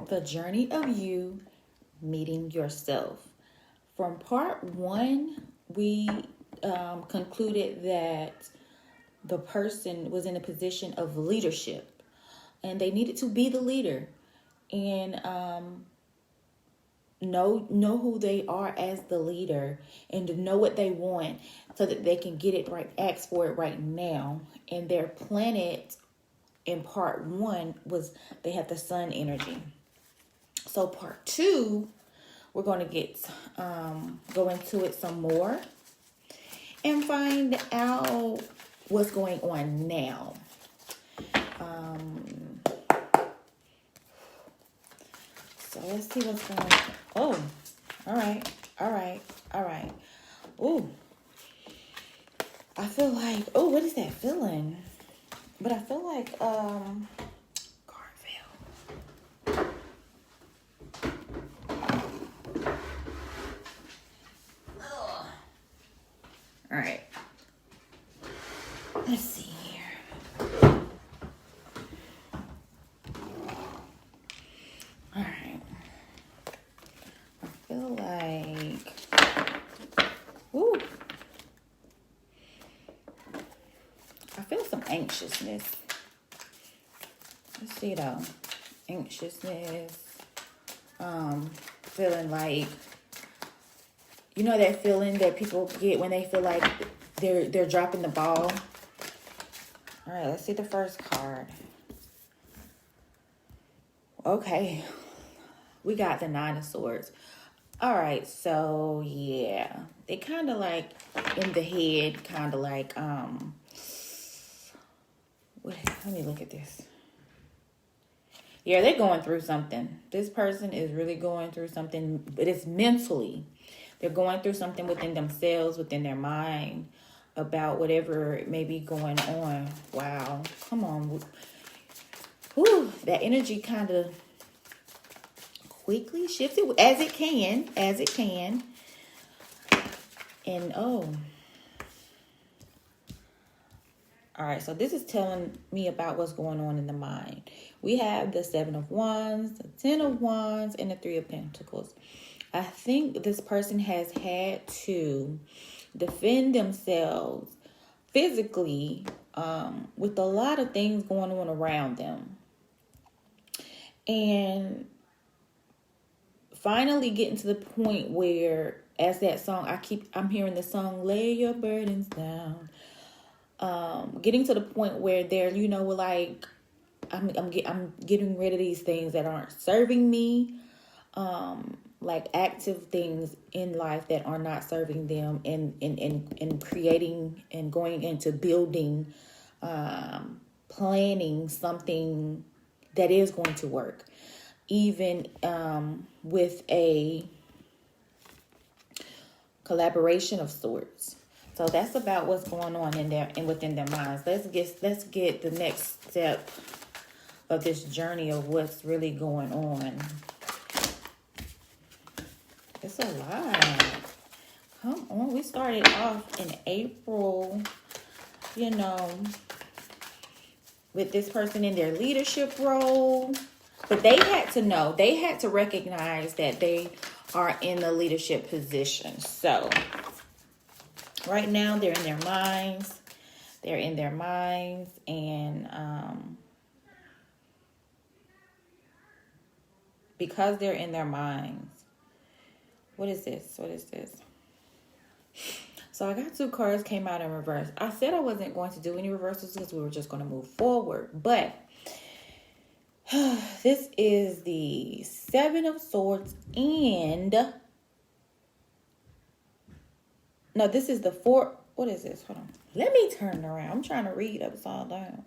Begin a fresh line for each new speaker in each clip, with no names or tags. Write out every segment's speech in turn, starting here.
the journey of you meeting yourself. From part 1, we concluded that the person was in a position of leadership and they needed to be the leader and know who they are as the leader and to know what they want so that they can get it right, ask for it right now. And their planet in part 1 was they had the sun energy. So part 2, we're going to get go into it some more and find out what's going on now. So let's see what's going on. Oh, all right. Ooh, I feel like, oh, what is that feeling? But I feel like, Garfield. All right. Let's see here. All right. I feel like, ooh. I feel some anxiousness. Let's see though. Anxiousness. Feeling like, you know that feeling that people get when they feel like they're dropping the ball. All right, let's see the first card. Okay, we got the 9 of Swords. All right, so yeah, they kind of like in the head, kind of like let me look at this. Yeah, they're going through something. This person is really going through something, but it's mentally. They're going through something within themselves, within their mind, about whatever may be going on. Wow. Come on. Whew, that energy kind of quickly shifted as it can. And oh. All right, so this is telling me about what's going on in the mind. We have the 7 of Wands, the 10 of Wands, and the 3 of Pentacles. I think this person has had to defend themselves physically with a lot of things going on around them. And finally getting to the point where, as that song, I'm hearing the song, lay your burdens down. Getting to the point where they're, like, I'm getting rid of these things that aren't serving me, like active things in life that are not serving them, and creating and going into building, planning something that is going to work, even with a collaboration of sorts. So that's about what's going on in there and within their minds. Let's get the next step of this journey of what's really going on. It's a lot. Come on. We started off in April, with this person in their leadership role. But they had to know. They had to recognize that they are in the leadership position. So right now, they're in their minds. And because they're in their minds, what is this? So I got 2 cards came out in reverse. I said I wasn't going to do any reversals because we were just going to move forward. But this is the 7 of Swords and... No, this is the 4... What is this? Hold on. Let me turn it around. I'm trying to read upside down.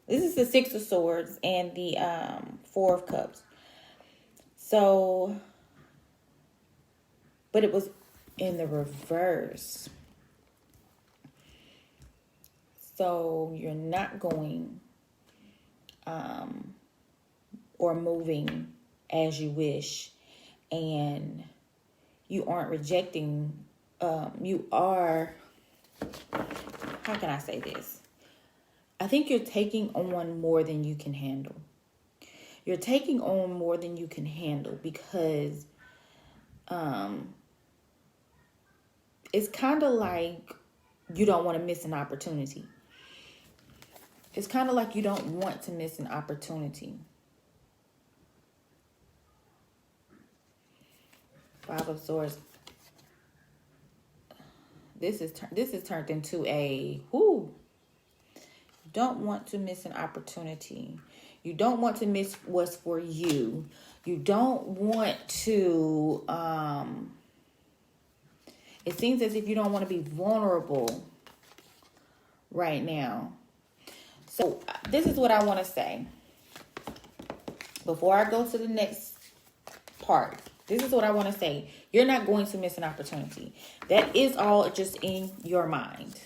This is the 6 of Swords and the 4 of Cups. So, but it was in the reverse. So you're not going or moving as you wish, and you aren't rejecting. You are, how can I say this? I think you're taking on more than you can handle. You're taking on more than you can handle because it's kind of like you don't want to miss an opportunity. It's kind of like you don't want to miss an opportunity. Five of Swords. This is turned into a don't want to miss an opportunity. You don't want to miss what's for you. You don't want to it seems as if you don't want to be vulnerable right now. So this is what I want to say. Before I go to the next part, this is what I want to say. You're not going to miss an opportunity. That is all just in your mind.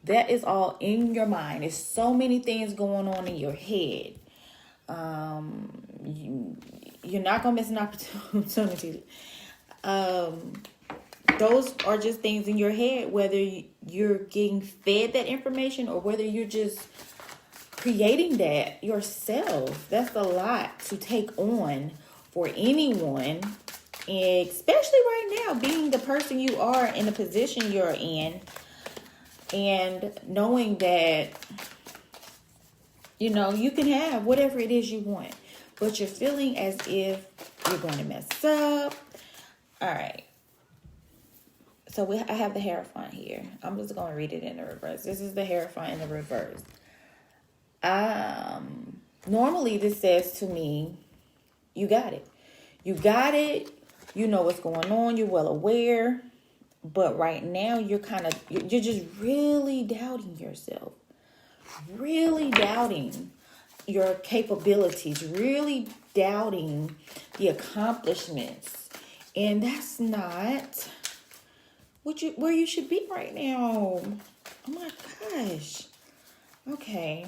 That is all in your mind. There's so many things going on in your head. You're not going to miss an opportunity. Those are just things in your head, whether you're getting fed that information or whether you're just creating that yourself. That's a lot to take on for anyone, especially right now, being the person you are in the position you're in, and knowing that, you know, you can have whatever it is you want, but you're feeling as if you're going to mess up. All right. So I have the Hierophant here. I'm just going to read it in the reverse. This is the Hierophant in the reverse. Normally this says to me, you got it. You got it. You know what's going on. You're well aware. But right now you're just really doubting yourself. Really doubting your capabilities. Really doubting the accomplishments. And that's not where you should be right now. Oh my gosh. Okay.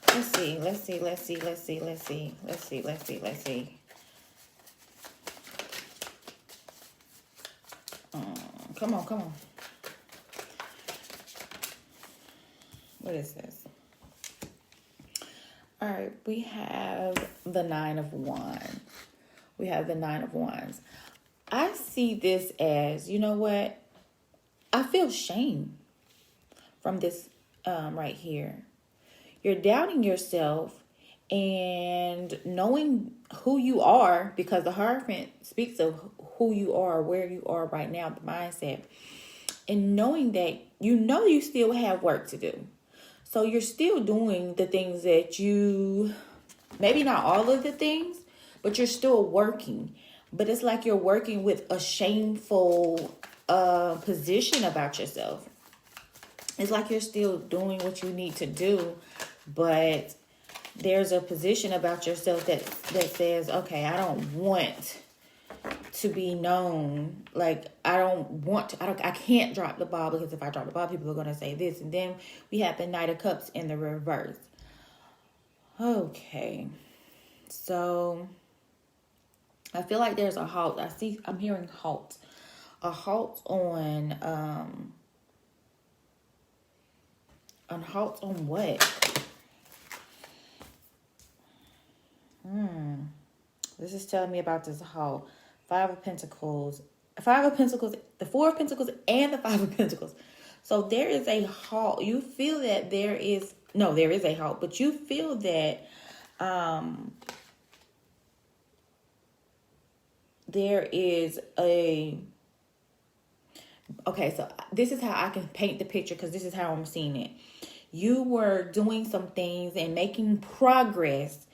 Let's see. Come on. What is this? All right, we have the Nine of Wands. I see this as, you know what? I feel shame from this right here. You're doubting yourself and knowing who you are, because the Hierophant speaks of who you are, where you are right now, the mindset. And knowing that you still have work to do. So you're still doing the things that maybe not all of the things, but you're still working. But it's like you're working with a shameful position about yourself. It's like you're still doing what you need to do, but there's a position about yourself that says, okay, I don't want to be known. Like, I can't drop the ball, because if I drop the ball, people are going to say this. And then we have the Knight of Cups in the reverse. Okay. So I feel like there's a halt. I'm hearing halt. A halt on what? This is telling me about this halt. Five of Pentacles, the Four of Pentacles, and the Five of Pentacles. So there is a halt. You feel that there is a halt, but you feel that there is okay, so this is how I can paint the picture, because this is how I'm seeing it. You were doing some things and making progress,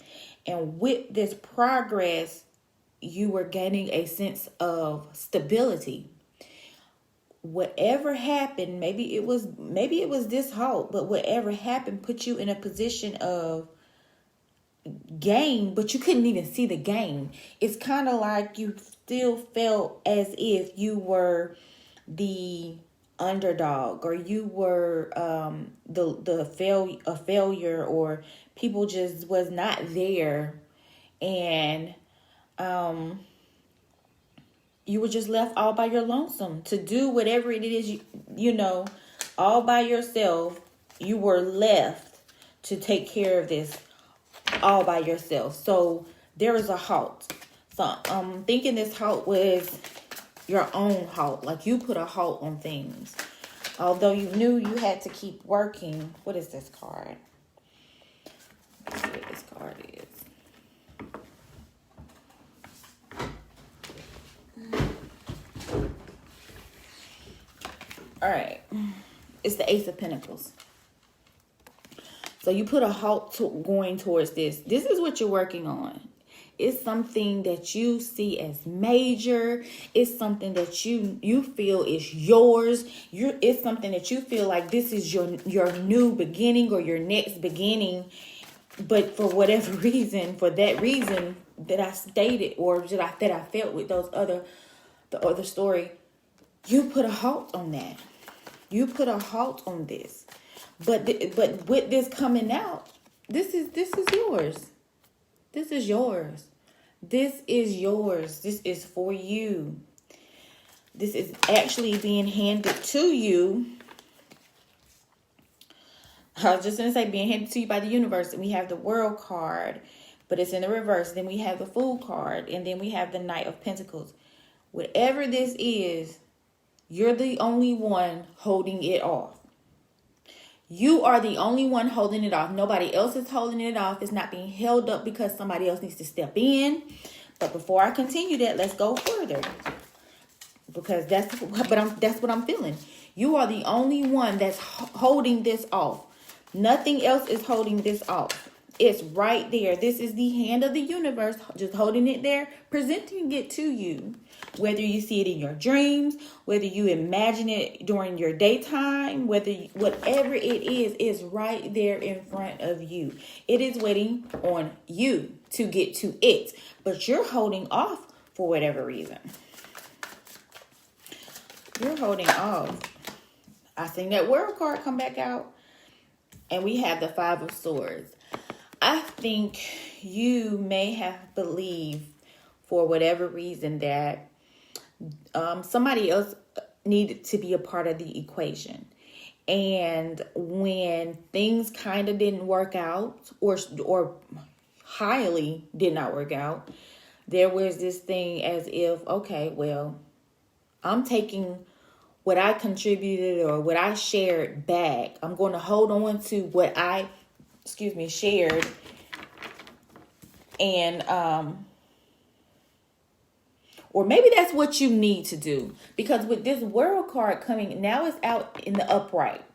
and with this progress, you were gaining a sense of stability. Whatever happened, maybe it was this halt, but whatever happened put you in a position of gain, but you couldn't even see the gain. It's kind of like you still felt as if you were the underdog, or you were a failure, or people just was not there, and you were just left all by your lonesome to do whatever it is you know, all by yourself. You were left to take care of this all by yourself. So there is a halt. So I'm thinking this halt was your own halt. Like you put a halt on things. Although you knew you had to keep working. What is this card? Let's see what this card is. All right. It's the Ace of Pentacles. So you put a halt to going towards this. This is what you're working on. It's something that you see as major. It's something that you feel is yours. It's something that you feel like this is your new beginning or your next beginning. But for whatever reason, for that reason that I stated or that I felt with the other story, you put a halt on that. You put a halt on this. But with this coming out, this is yours. This is yours. This is yours. This is for you. This is actually being handed to you. I was just going to say being handed to you by the universe. And we have the World card, but it's in the reverse. Then we have the Fool card. And then we have the Knight of Pentacles. Whatever this is, you're the only one holding it off. You are the only one holding it off. Nobody else is holding it off. It's not being held up because somebody else needs to step in. But before I continue that, let's go further. Because that's what I'm feeling. You are the only one that's holding this off. Nothing else is holding this off. It's right there. This is the hand of the universe, just holding it there, presenting it to you. Whether you see it in your dreams, whether you imagine it during your daytime, whatever it is right there in front of you. It is waiting on you to get to it. But you're holding off for whatever reason. You're holding off. I seen that World card come back out. And we have the Five of Swords. I think you may have believed for whatever reason that somebody else needed to be a part of the equation. And when things kind of didn't work out or highly did not work out, there was this thing as if, okay, well, I'm taking what I contributed or what I shared back. I'm going to hold on to what I shared. And, or maybe that's what you need to do. Because with this World card coming, now it's out in the upright.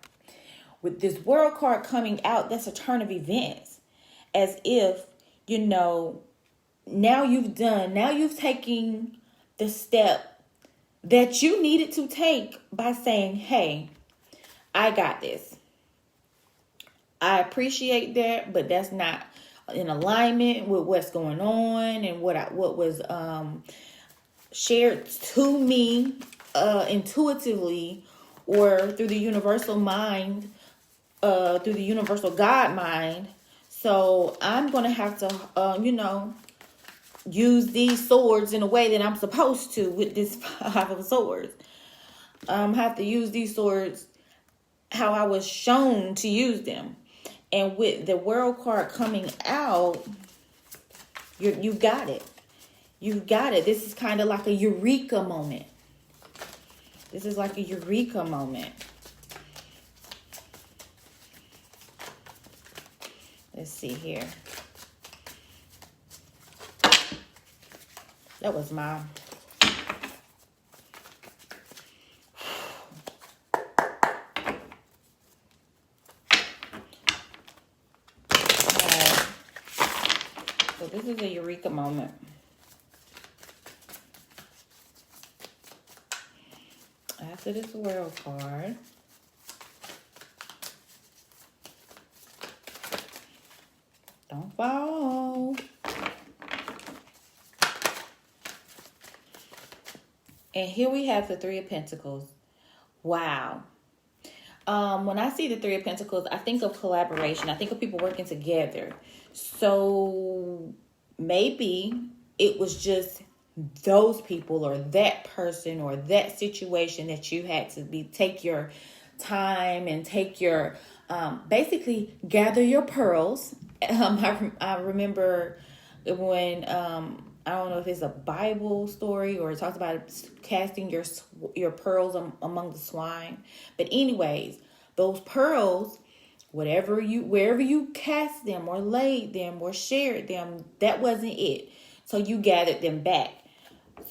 With this World card coming out, that's a turn of events. As if, now you've taken the step that you needed to take by saying, hey, I got this. I appreciate that, but that's not in alignment with what's going on and what was shared to me intuitively or through the universal mind, through the universal God mind. So I'm going to have to, use these swords in a way that I'm supposed to with this Five of Swords. Have to use these swords how I was shown to use them. And with the World card coming out, you got it. You got it. This is kind of like a eureka moment. This is like a eureka moment. Let's see here. That was my... So this is a eureka moment. After this World card, don't fall. And here we have the Three of Pentacles. Wow. When I see the Three of Pentacles, I think of collaboration. I think of people working together. So maybe it was just those people or that person or that situation that you had to take your time and take your, basically gather your pearls I remember when I don't know if it's a Bible story or it talks about casting your pearls among the swine. But anyways, those pearls, wherever you cast them or laid them or shared them, that wasn't it. So you gathered them back.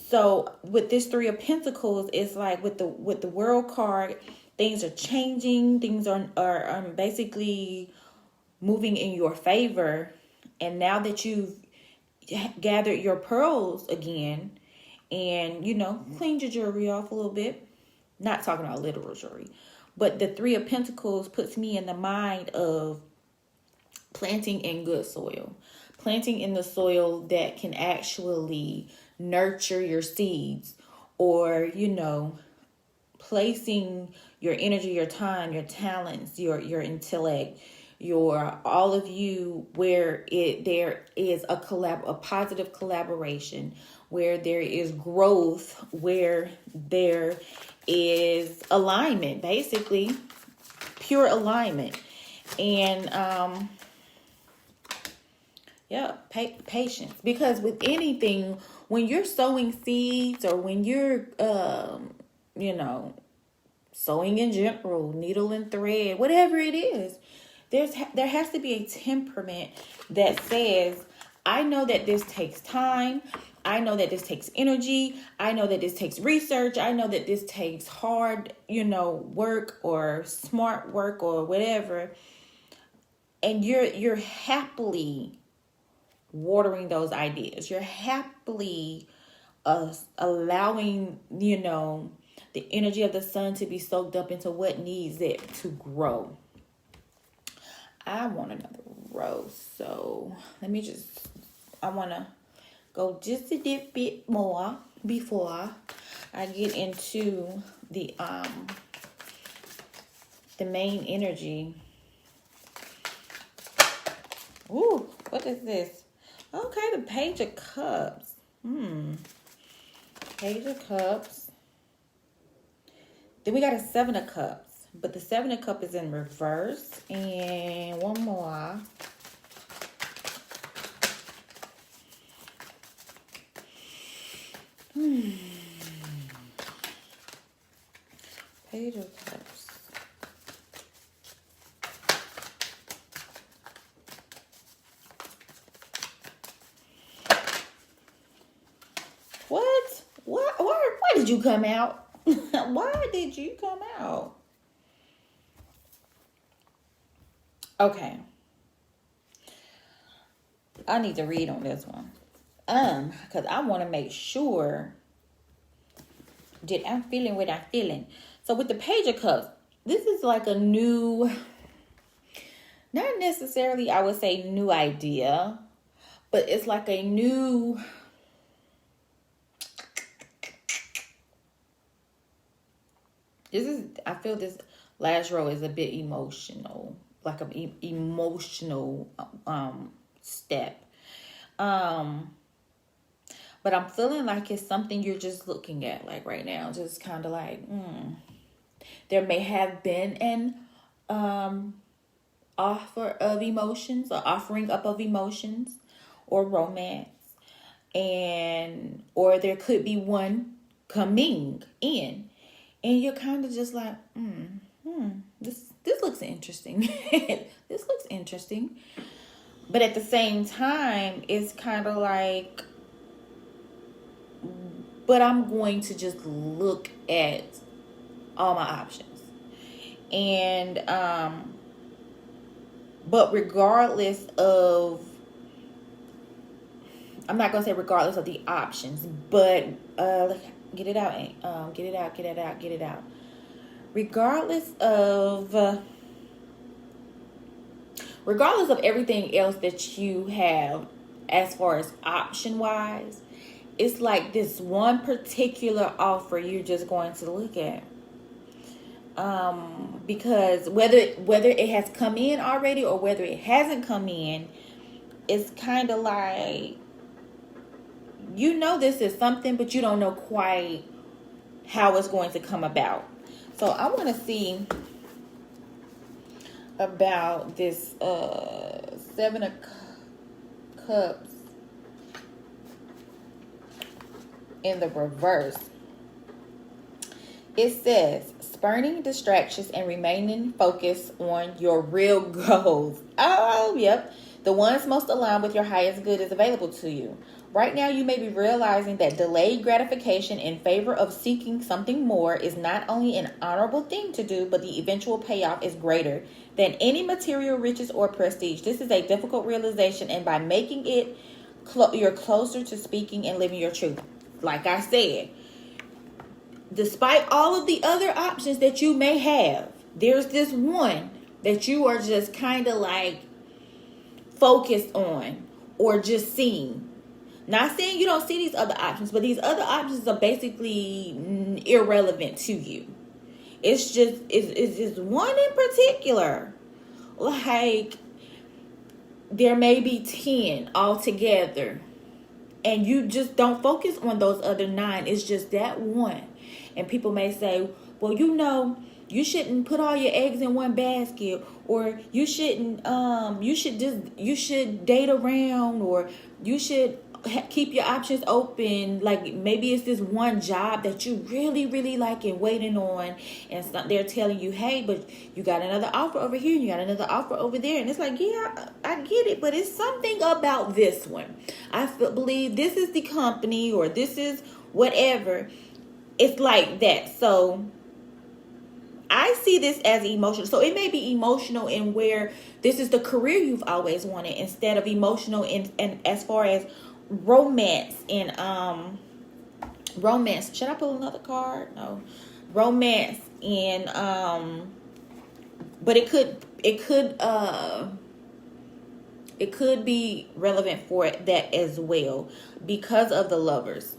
So with this Three of Pentacles, it's like with the World card, things are changing. Things are basically moving in your favor. And now that you've gathered your pearls again and, cleaned your jewelry off a little bit, not talking about literal jewelry, but the Three of Pentacles puts me in the mind of planting in good soil. Planting in the soil that can actually nurture your seeds, or, placing your energy, your time, your talents, your intellect, all of you, where there is a positive collaboration, where there is growth, where there is alignment, basically pure alignment. And patience, because with anything, when you're sowing seeds, or when you're sewing in general, needle and thread, whatever it is, there has to be a temperament that says, I know that this takes time. I know that this takes energy. I know that this takes research. I know that this takes hard, work or smart work or whatever. And you're happily watering those ideas. You're happily allowing, the energy of the sun to be soaked up into what needs it to grow. I want another rose, so I want to go just a bit more before I get into the main energy. Ooh, what is this? Okay, the Page of Cups. Page of Cups. Then we got a Seven of Cups. But the Seven of Cups is in reverse. And one more. Page of Cups. What? Why did you come out? Why did you come out? Okay. I need to read on this one. Because I want to make sure that I'm feeling what I'm feeling. So with the Page of Cups, this is like a new, not necessarily, I would say, new idea, but it's like a new, I feel this last row is a bit emotional, like an emotional step. But I'm feeling like it's something you're just looking at, like right now, just kind of like, there may have been an offer of emotions, or offering up of emotions, or romance, or there could be one coming in, and you're kind of just like, this looks interesting. This looks interesting. But at the same time, it's kind of like, but I'm going to just look at all my options. And, but regardless of, I'm not going to say regardless of the options, but, get it out. Regardless of everything else that you have as far as option wise, it's like this one particular offer you're just going to look at. Because whether it has come in already or whether it hasn't come in, it's kind of like, this is something, but you don't know quite how it's going to come about. So I want to see about this Seven of Cups in the reverse. It says, spurning distractions and remaining focused on your real goals. Oh, yep. The ones most aligned with your highest good is available to you. Right now, you may be realizing that delayed gratification in favor of seeking something more is not only an honorable thing to do, but the eventual payoff is greater than any material riches or prestige. This is a difficult realization, and by making it, you're closer to speaking and living your truth. Like I said, despite all of the other options that you may have, there's this one that you are just kind of like focused on or just seeing. Not saying you don't see these other options, but these other options are basically irrelevant to you. It's just one in particular. Like, there may be 10 altogether, and you just don't focus on those other 9. It's just that one. And people may say, well, you shouldn't put all your eggs in one basket, or you shouldn't, you should date around, or you should keep your options open. Like, maybe it's this one job that you really, really like and waiting on, and they're telling you, hey, but you got another offer over here, and you got another offer over there, and it's like, yeah, I get it, but it's something about this one. I believe this is the company, or this is whatever. It's like that. So I see this as emotional. So it may be emotional in where this is the career you've always wanted, instead of emotional in as far as romance and romance. Should I pull another card? No. Romance and but it could be relevant for that as well, because of the Lovers.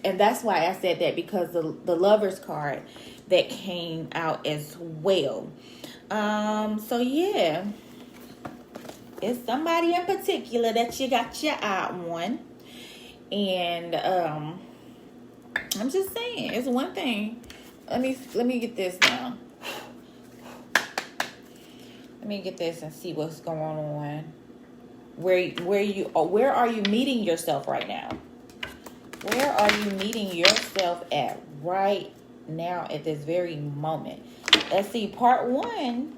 And that's why I said that, because the Lovers card that came out as well. So yeah, it's somebody in particular that you got your eye on. And I'm just saying, it's one thing. Let me get this now. Let me get this and see what's going on. Where are you meeting yourself right now? Where are you meeting yourself at right now at this very moment? Let's see. Part 1,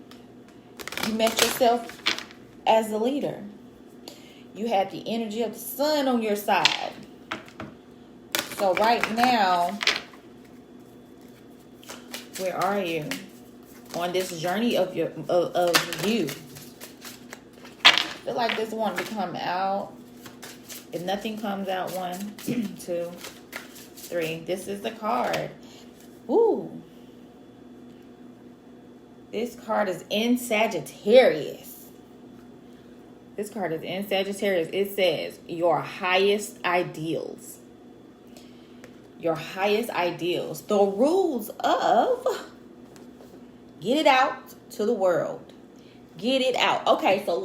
you met yourself as the leader. You had the energy of the sun on your side. So right now, where are you on this journey of you? I feel like this one to come out. If nothing comes out, 1, 2, 3. This is the card. Ooh. This card is in Sagittarius. This card is in Sagittarius. It says, your highest ideals. Your highest ideals. The rules of get it out to the world. Get it out. Okay, so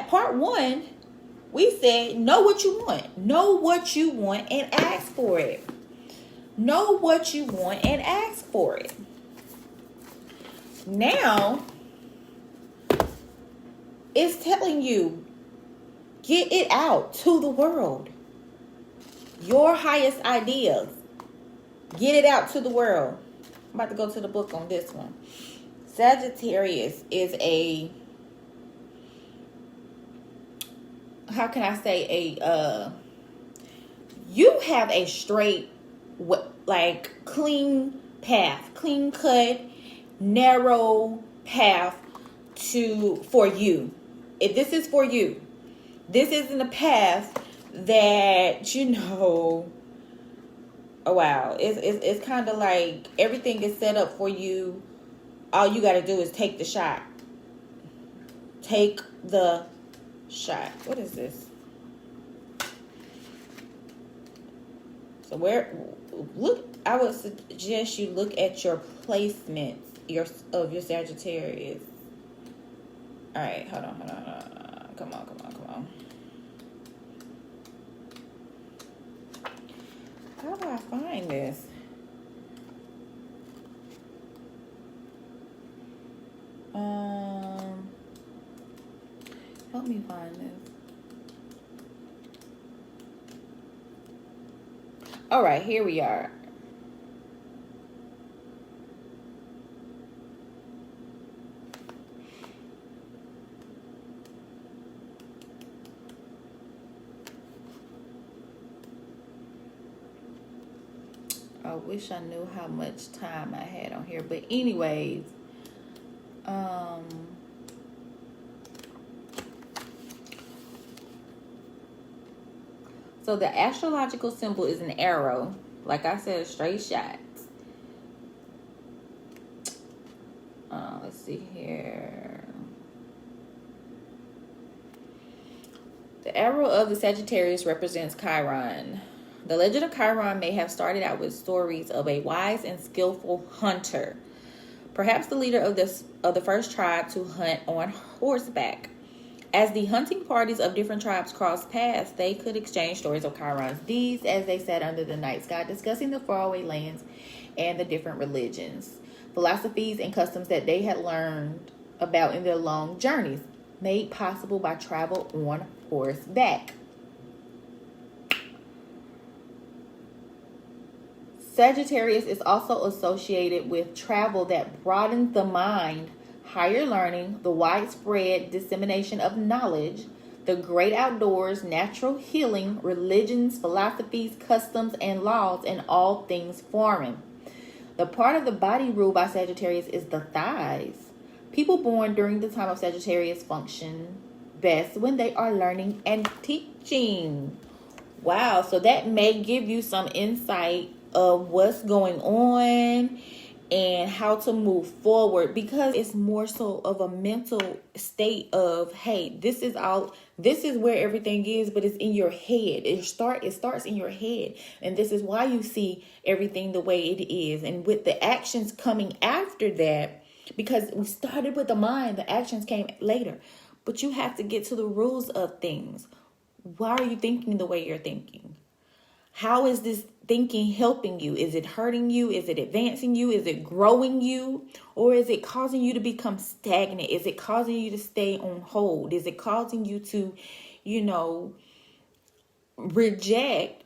part 1, we said, know what you want. Know what you want and ask for it. Know what you want and ask for it. Now, it's telling you, get it out to the world. Your highest ideas. Get it out to the world. I'm about to go to the book on this one. Sagittarius is a, how can I say, you have a straight, like, clean path, clean cut, narrow path for you. If this is for you, this isn't a path that, oh wow, it's kind of like everything is set up for you. All you got to do is take the shot. Take the shot. What is this? So I would suggest you look at your placements of your Sagittarius. All right, hold on. Come on. How do I find this? Let me find this. All right, here we are. I wish I knew how much time I had on here. But anyways, so the astrological symbol is an arrow. Like I said, a straight shot. Let's see here. The arrow of the Sagittarius represents Chiron. The legend of Chiron may have started out with stories of a wise and skillful hunter, perhaps the leader of the first tribe to hunt on horseback. As the hunting parties of different tribes crossed paths, they could exchange stories of Chiron's deeds as they sat under the night sky, discussing the faraway lands and the different religions, philosophies, and customs that they had learned about in their long journeys, made possible by travel on horseback. Sagittarius is also associated with travel that broadens the mind, higher learning, the widespread dissemination of knowledge, the great outdoors, natural healing, religions, philosophies, customs, and laws, and all things foreign. The part of the body ruled by Sagittarius is the thighs. People born during the time of Sagittarius function best when they are learning and teaching. Wow, so that may give you some insight of what's going on and how to move forward, because it's more so of a mental state of, hey, this is where everything is, but it's in your head. It starts in your head, and this is why you see everything the way it is. And with the actions coming after that, because we started with the mind, the actions came later. But you have to get to the rules of things. Why are you thinking the way you're thinking? How is this thinking helping you? Is it hurting you? Is it advancing you? Is it growing you? Or is it causing you to become stagnant? Is it causing you to stay on hold? Is it causing you to, reject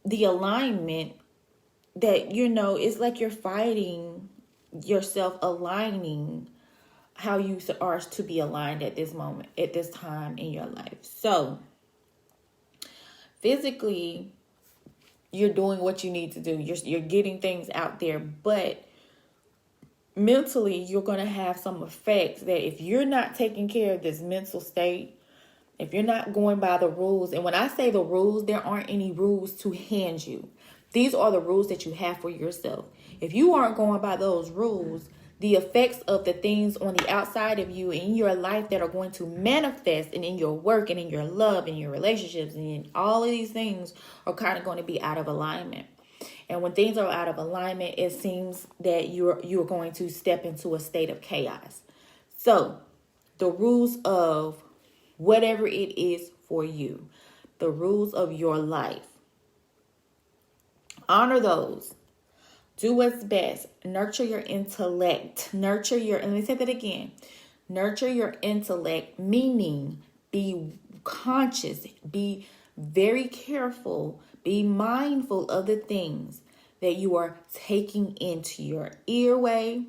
the alignment that, it's like you're fighting yourself aligning how you are to be aligned at this moment, at this time in your life. So physically, you're doing what you need to do. You're getting things out there, but mentally, you're going to have some effects that if you're not taking care of this mental state, if you're not going by the rules, and when I say the rules, there aren't any rules to hand you. These are the rules that you have for yourself. If you aren't going by those rules, the effects of the things on the outside of you in your life that are going to manifest and in your work and in your love and your relationships and in all of these things are kind of going to be out of alignment. And when things are out of alignment, it seems that you're going to step into a state of chaos. So the rules of whatever it is for you, the rules of your life, honor those. Do what's best. Nurture your intellect. Let me say that again. Nurture your intellect, meaning be conscious, be very careful, be mindful of the things that you are taking into your earway,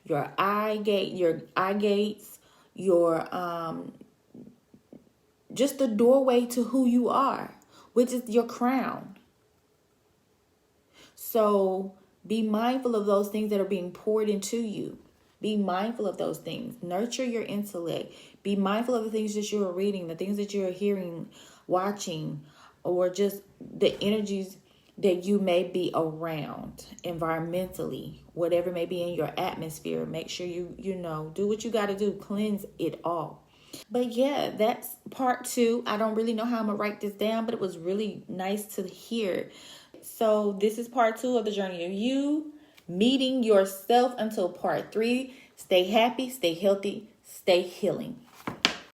your eye gates, your just the doorway to who you are, which is your crown. So be mindful of those things that are being poured into you. Be mindful of those things. Nurture your intellect. Be mindful of the things that you're reading, the things that you're hearing, watching, or just the energies that you may be around environmentally, whatever may be in your atmosphere. Make sure you do what you got to do. Cleanse it all. But yeah, that's part 2. I don't really know how I'm going to write this down, but it was really nice to hear. So this is part 2 of the journey of you meeting yourself until part 3. Stay happy, stay healthy, stay healing.